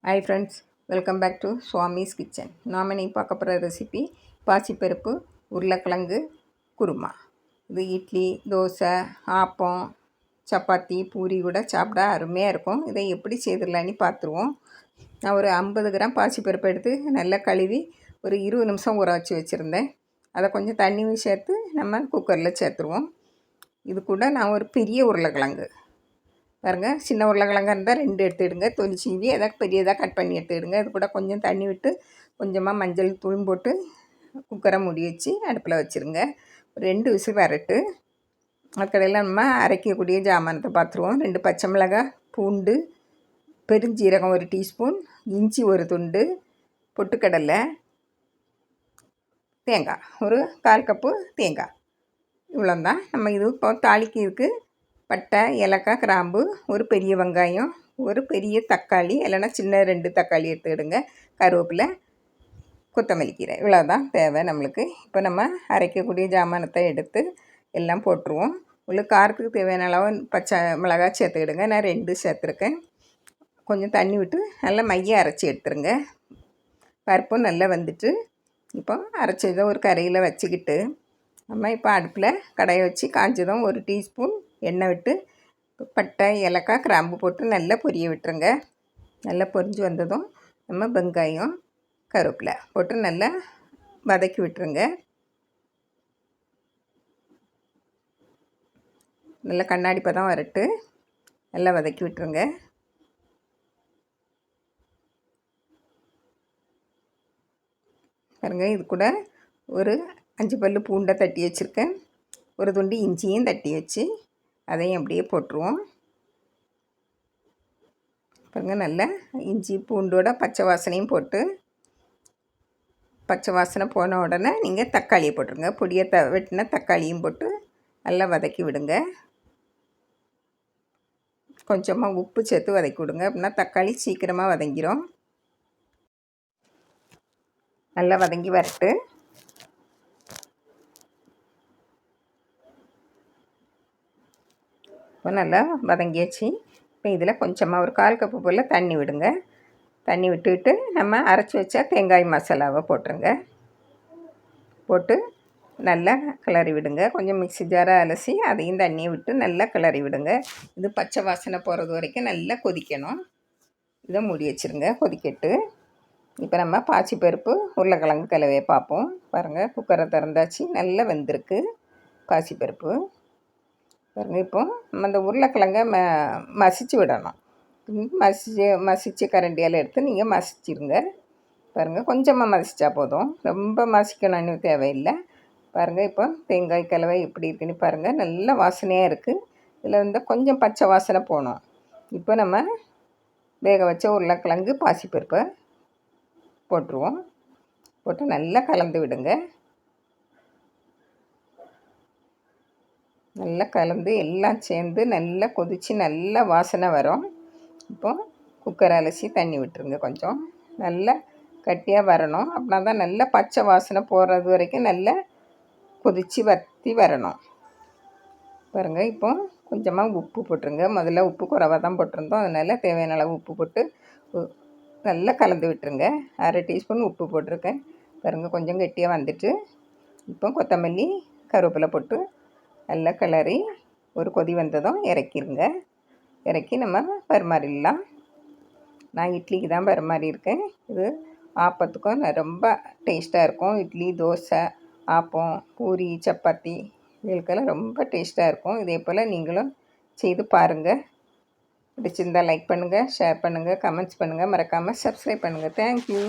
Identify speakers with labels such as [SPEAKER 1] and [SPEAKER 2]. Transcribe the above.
[SPEAKER 1] Hi friends, welcome back to Swami's kitchen. நாம் இன்னைக்கு பார்க்க போகிற ரெசிபி பாசிப்பருப்பு உருளைக்கிழங்கு குருமா. இது இட்லி, தோசை, ஆப்பம், சப்பாத்தி, பூரி கூட சாப்பிட அருமையாக இருக்கும். இதை எப்படி செய்திடலான்னு பார்த்துருவோம். நான் ஒரு 50 கிராம் பாசிப்பருப்பு எடுத்து நல்லா கழுவி ஒரு 20 நிமிஷம் ஊற வச்சு வச்சுருந்தேன். அதை கொஞ்சம் தண்ணியும் சேர்த்து நம்ம குக்கரில் சேர்த்துருவோம். இது கூட நான் ஒரு பெரிய உருளைக்கிழங்கு பாருங்கள், சின்ன உருளைக்கிழங்கா இருந்தால் 2 எடுத்துக்கிடுங்க. தொலி சீவி எதாவது பெரியதாக கட் பண்ணி எடுத்துக்கிடுங்க. இது கூட கொஞ்சம் தண்ணி விட்டு கொஞ்சமாக மஞ்சள் தூள் போட்டு குக்கரை மூடி வச்சு அடுப்பில் வச்சுருங்க. 2 விசில் வரட்டு. அதுக்கடையில் நம்ம அரைக்கக்கூடிய ஜாமானத்தை பார்த்துருவோம். 2 பச்சை மிளகாய், பூண்டு, பெருஞ்சீரகம் 1 டீஸ்பூன், இஞ்சி 1 துண்டு, பொட்டுக்கடலை, தேங்காய் ஒரு 1/4 கப்பு தேங்காய். இவ்வளோந்தான். நம்ம இது இப்போ தாளிக்கிறதுக்கு பட்டை, ஏலக்காய், கிராம்பு, ஒரு பெரிய வெங்காயம், ஒரு பெரிய தக்காளி இல்லைன்னா சின்ன 2 தக்காளி எடுத்துக்கிடுங்க, கருவேப்பிலை, கொத்தமல்லி கீரை. இவ்வளோதான் தேவை நம்மளுக்கு. இப்போ நம்ம அரைக்கக்கூடிய ஜாமானத்தை எடுத்து எல்லாம் போட்டுருவோம். உங்களுக்கு காரத்துக்கு தேவையான அளவு பச்சை மிளகாய் சேர்த்துக்கிடுங்க. நான் 2 சேர்த்துருக்கேன். கொஞ்சம் தண்ணி விட்டு நல்லா மைய அரைச்சி எடுத்துருங்க. பருப்பும் நல்லா வந்துட்டு இப்போ அரைச்சதை ஒரு கரையில் வச்சுக்கிட்டு நம்ம இப்போ அடுப்பில் கடாயை வச்சு காய்ச்சதும் 1 டீஸ்பூன் எண்ணெய் விட்டு பட்டை, ஏலக்காய், கிராம்பு போட்டு நல்லா பொரிய விட்டுருங்க. நல்லா பொரிஞ்சு வந்ததும் நம்ம வெங்காயம், கருவேப்பிலை போட்டு நல்லா வதக்கி விட்டுருங்க. நல்லா கண்ணாடி பதம் வரட்டு நல்லா வதக்கி விட்டுருங்க. பாருங்க, இது கூட ஒரு 5 பல்லு பூண்டை தட்டி வச்சுருக்கேன். ஒரு துண்டு இஞ்சியும் தட்டி வச்சு அதையும் அப்படியே போட்டுருவோம். பாருங்கள், நல்லா இஞ்சி பூண்டோட பச்சை வாசனையும் போட்டு பச்சை வாசனை போன உடனே நீங்கள் தக்காளியை போட்டுருங்க. பொடியை வெட்டின தக்காளியும் போட்டு நல்லா வதக்கி விடுங்க. கொஞ்சமாக உப்பு சேர்த்து வதக்கி விடுங்க. அப்படின்னா தக்காளி சீக்கிரமாக வதங்கிடும். நல்லா வதங்கி வரட்டு. இப்போ நல்லா வதங்கியாச்சு. இப்போ இதில் கொஞ்சமாக ஒரு 1/4 கப்பு போல் தண்ணி விடுங்க. தண்ணி விட்டுவிட்டு நம்ம அரைச்சி வச்சா தேங்காய் மசாலாவை போட்டுருங்க. போட்டு நல்லா கிளறி விடுங்க. கொஞ்சம் மிக்ஸி ஜாரை அலசி அதையும் தண்ணியை விட்டு நல்லா கிளறி விடுங்க. இது பச்சை வாசனை போகிறது வரைக்கும் நல்லா கொதிக்கணும். இதை மூடி வச்சுருங்க, கொதிக்கட்டு. இப்போ நம்ம பாசிப்பருப்பு உருளைக்கிழங்கு கலவையை பார்ப்போம். பாருங்கள், குக்கரை திறந்தாச்சு, நல்லா வெந்திருக்கு பாசிப்பருப்பு. பாருங்கள், இப்போ நம்ம இந்த உருளைக்கிழங்கை மசிச்சு விடணும். மசிச்சு கரண்டியால் எடுத்து நீங்கள் மசிச்சிருங்க. பாருங்கள், கொஞ்சமாக மசித்தா போதும், ரொம்ப மசிக்கணும்னு தேவையில்லை. பாருங்கள், இப்போ தேங்காய் கலவை எப்படி இருக்குன்னு பாருங்கள், நல்ல வாசனையாக இருக்குது. இதில் வந்து கொஞ்சம் பச்சை வாசனை போகணும். இப்போ நம்ம வேக வச்ச உருளைக்கிழங்கு பாசிப்பருப்பை போட்டுருவோம். போட்டு நல்லா கலந்து விடுங்க. நல்லா கலந்து எல்லாம் சேர்ந்து நல்லா கொதித்து நல்லா வாசனை வரும். இப்போ குக்கரை அலசி தண்ணி விட்டுருங்க. கொஞ்சம் நல்லா கட்டியாக வரணும். அப்படின்னா தான் நல்லா பச்சை வாசனை போகிறது வரைக்கும் நல்லா கொதித்து வற்றி வரணும். பாருங்கள், இப்போ கொஞ்சமாக உப்பு போட்டுருங்க. முதல்ல உப்பு குறைவாக தான் போட்டிருந்தோம், அதனால் தேவையான அளவு உப்பு போட்டு நல்லா கலந்து விட்டுருங்க. 1/2 டீஸ்பூன் உப்பு போட்டிருக்கேன். பாருங்கள், கொஞ்சம் கெட்டியாக வந்துட்டு இப்போ கொத்தமல்லி, கருவேப்பிலை போட்டு நல்லா கிளறி ஒரு கொதி வந்ததும் இறக்கிடுங்க. இறக்கி நம்ம பரிமாறிடலாம். நான் இட்லிக்கு தான் பரிமாறியிருக்கேன். இது ஆப்பத்துக்கும் ரொம்ப டேஸ்ட்டாக இருக்கும். இட்லி, தோசை, ஆப்பம், பூரி, சப்பாத்தி இதுக்கெல்லாம் ரொம்ப டேஸ்ட்டாக இருக்கும். இதே போல் நீங்களும் செய்து பாருங்கள். பிடிச்சிருந்தால் லைக் பண்ணுங்கள், ஷேர் பண்ணுங்கள், கமெண்ட்ஸ் பண்ணுங்கள், மறக்காமல் சப்ஸ்கிரைப் பண்ணுங்கள். தேங்க்யூ.